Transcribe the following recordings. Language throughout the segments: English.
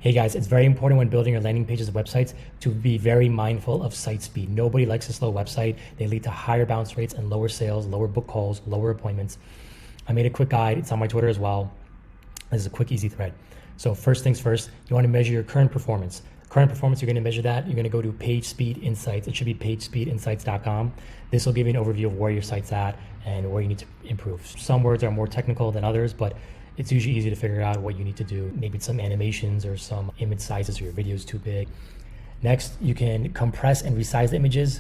Hey guys, it's very important when building your landing pages and websites to be very mindful of site speed. Nobody likes a slow website. They lead to higher bounce rates and lower sales, lower book calls, lower appointments. I made a quick guide. It's on my Twitter as well. This is a quick, easy thread. So first things first, you want to measure your current performance. Current performance, you're going to measure that. You're going to go to Page Speed Insights. It should be pagespeedinsights.com. This will give you an overview of where your site's at and where you need to improve. Some words are more technical than others, but it's usually easy to figure out what you need to do. Maybe it's some animations or some image sizes or your video is too big. Next, you can compress and resize the images.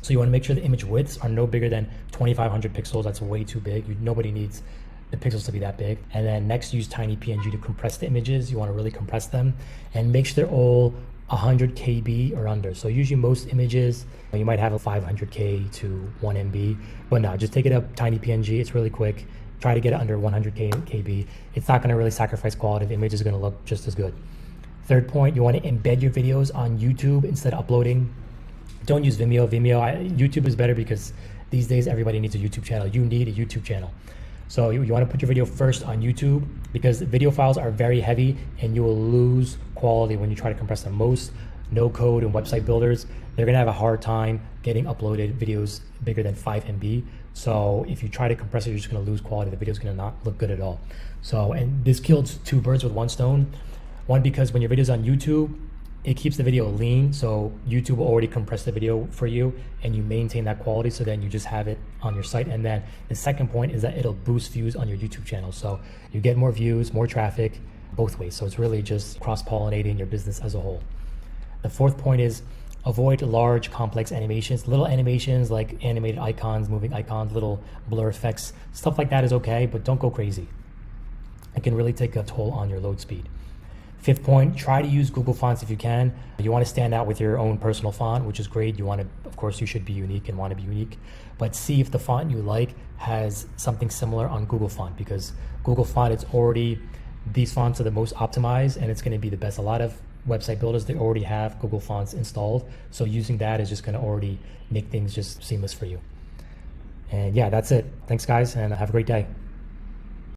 So you want to make sure the image widths are no bigger than 2,500 pixels. That's way too big. Nobody needs the pixels to be that big. And then next, use Tiny PNG to compress the images. You want to really compress them and make sure they're all 100 KB or under. So usually most images, you might have a 500K to 1 MB, but no, just take it up Tiny PNG. It's really quick. Try to get it under 100 KB. It's not going to really sacrifice quality. The image is going to look just as good. Third point, you want to embed your videos on YouTube instead of uploading. Don't use Vimeo. YouTube is better because these days everybody needs a YouTube channel. You need a YouTube channel. So you want to put your video first on YouTube because video files are very heavy and you will lose quality when you try to compress them. Most no-code and website builders, they're going to have a hard time getting uploaded videos bigger than 5 MB. So if you try to compress it, you're just going to lose quality. The video is going to not look good at all. So, and this kills two birds with one stone. One, because when your video is on YouTube, it keeps the video lean. So YouTube will already compress the video for you and you maintain that quality. So then you just have it on your site. And then the second point is that it'll boost views on your YouTube channel. So you get more views, more traffic, both ways. So it's really just cross-pollinating your business as a whole. The fourth point is avoid large, complex animations. Little animations like animated icons, moving icons, little blur effects, stuff like that is okay, but don't go crazy. It can really take a toll on your load speed. Fifth point, try to use Google Fonts if you can. You want to stand out with your own personal font, which is great. You want to, of course, you should be unique and want to be unique, but see if the font you like has something similar on Google Font, because Google Font, it's already, these fonts are the most optimized and it's going to be the best. A lot of website builders, they already have Google Fonts installed. So using that is just going to already make things just seamless for you. And yeah, that's it. Thanks guys, and have a great day.